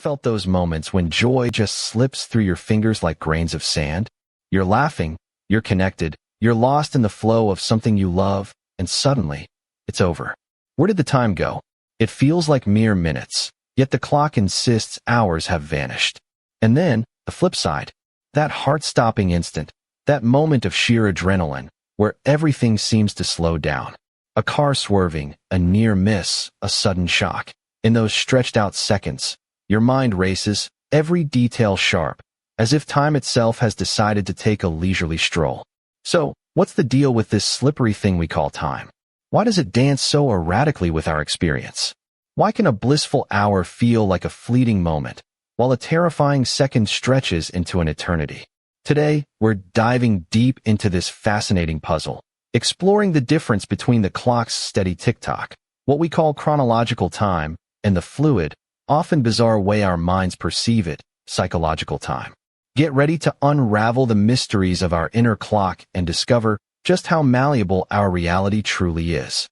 felt those moments when joy just slips through your fingers like grains of sand? You're laughing, you're connected, you're lost in the flow of something you love, and suddenly, it's over. Where did the time go? It feels like mere minutes, yet the clock insists hours have vanished. And then, the flip side, that heart-stopping instant, that moment of sheer adrenaline, where everything seems to slow down. A car swerving, a near miss, a sudden shock. In those stretched-out seconds, your mind races, every detail sharp, as if time itself has decided to take a leisurely stroll. So, what's the deal with this slippery thing we call time? Why does it dance so erratically with our experience? Why can a blissful hour feel like a fleeting moment, while a terrifying second stretches into an eternity? Today, we're diving deep into this fascinating puzzle, exploring the difference between the clock's steady tick-tock, what we call chronological time, and the fluid, often bizarre way our minds perceive it, psychological time. Get ready to unravel the mysteries of our inner clock and discover just how malleable our reality truly is.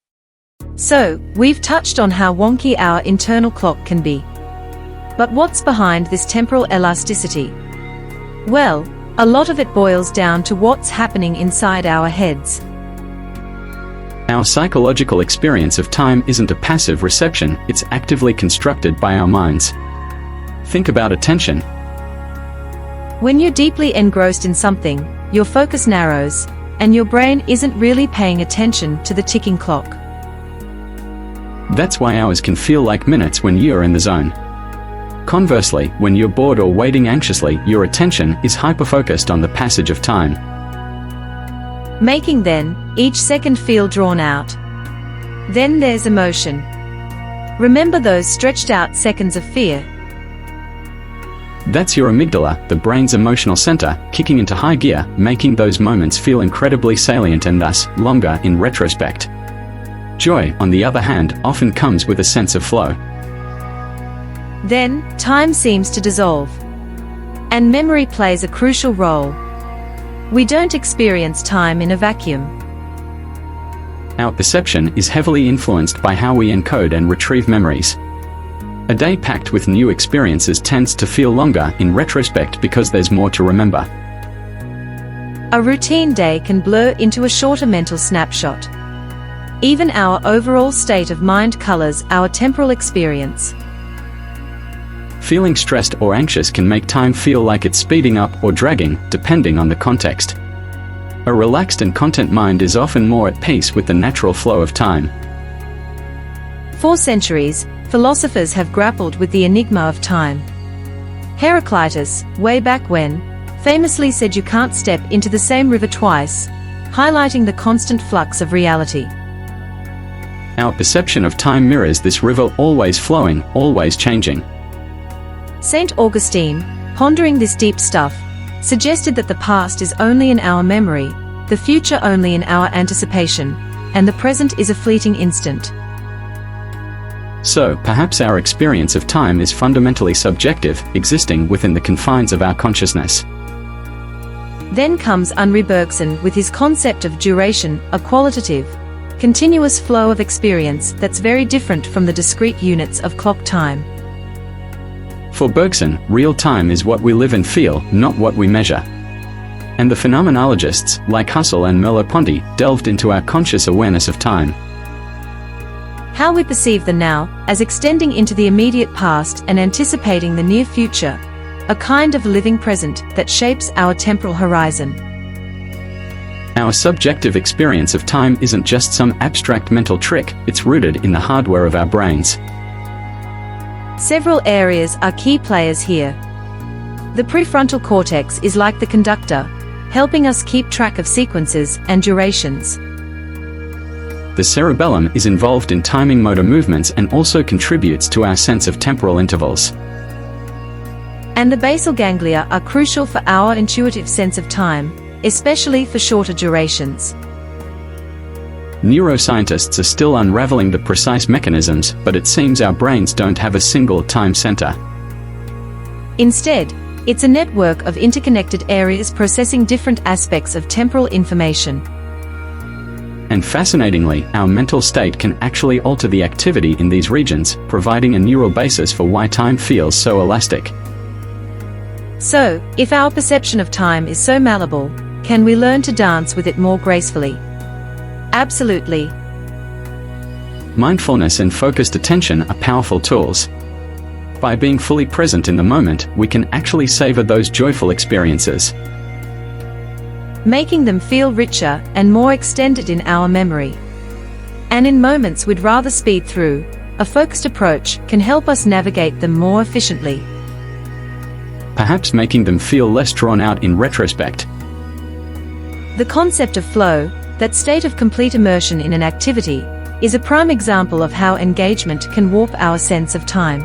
So, we've touched on how wonky our internal clock can be. But what's behind this temporal elasticity? Well, a lot of it boils down to what's happening inside our heads. Our psychological experience of time isn't a passive reception, it's actively constructed by our minds. Think about attention. When you're deeply engrossed in something, your focus narrows, and your brain isn't really paying attention to the ticking clock. That's why hours can feel like minutes when you're in the zone. Conversely, when you're bored or waiting anxiously, your attention is hyper-focused on the passage of time. Making then, each second feel drawn out. Then there's emotion. Remember those stretched out seconds of fear? That's your amygdala, the brain's emotional center, kicking into high gear, making those moments feel incredibly salient and thus, longer in retrospect. Joy, on the other hand, often comes with a sense of flow. Then, time seems to dissolve. And memory plays a crucial role. We don't experience time in a vacuum. Our perception is heavily influenced by how we encode and retrieve memories. A day packed with new experiences tends to feel longer in retrospect because there's more to remember. A routine day can blur into a shorter mental snapshot. Even our overall state of mind colors our temporal experience. Feeling stressed or anxious can make time feel like it's speeding up or dragging, depending on the context. A relaxed and content mind is often more at peace with the natural flow of time. For centuries, philosophers have grappled with the enigma of time. Heraclitus, way back when, famously said you can't step into the same river twice, highlighting the constant flux of reality. Our perception of time mirrors this river, always flowing, always changing. Saint Augustine, pondering this deep stuff, suggested that the past is only in our memory, the future only in our anticipation, and the present is a fleeting instant. So, perhaps our experience of time is fundamentally subjective, existing within the confines of our consciousness. Then comes Henri Bergson with his concept of duration, a qualitative, continuous flow of experience that's very different from the discrete units of clock time. For Bergson, real time is what we live and feel, not what we measure. And the phenomenologists, like Husserl and Merleau-Ponty, delved into our conscious awareness of time. How we perceive the now, as extending into the immediate past and anticipating the near future, a kind of living present that shapes our temporal horizon. Our subjective experience of time isn't just some abstract mental trick, it's rooted in the hardware of our brains. Several areas are key players here. The prefrontal cortex is like the conductor, helping us keep track of sequences and durations. The cerebellum is involved in timing motor movements and also contributes to our sense of temporal intervals. And the basal ganglia are crucial for our intuitive sense of time, especially for shorter durations. Neuroscientists are still unraveling the precise mechanisms, but it seems our brains don't have a single time center. Instead, it's a network of interconnected areas processing different aspects of temporal information. And fascinatingly, our mental state can actually alter the activity in these regions, providing a neural basis for why time feels so elastic. So, if our perception of time is so malleable, can we learn to dance with it more gracefully? Absolutely. Mindfulness and focused attention are powerful tools. By being fully present in the moment, we can actually savor those joyful experiences, making them feel richer and more extended in our memory. And in moments we'd rather speed through, a focused approach can help us navigate them more efficiently, perhaps making them feel less drawn out in retrospect. The concept of flow, that state of complete immersion in an activity, is a prime example of how engagement can warp our sense of time.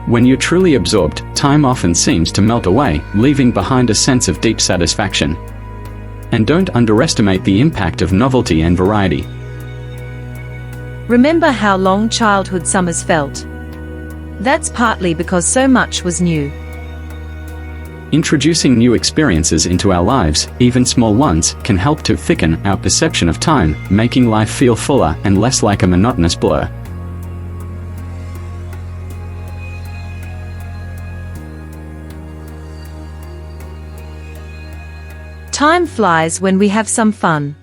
When you're truly absorbed, time often seems to melt away, leaving behind a sense of deep satisfaction. And don't underestimate the impact of novelty and variety. Remember how long childhood summers felt? That's partly because so much was new. Introducing new experiences into our lives, even small ones, can help to thicken our perception of time, making life feel fuller and less like a monotonous blur. Time flies when we have some fun.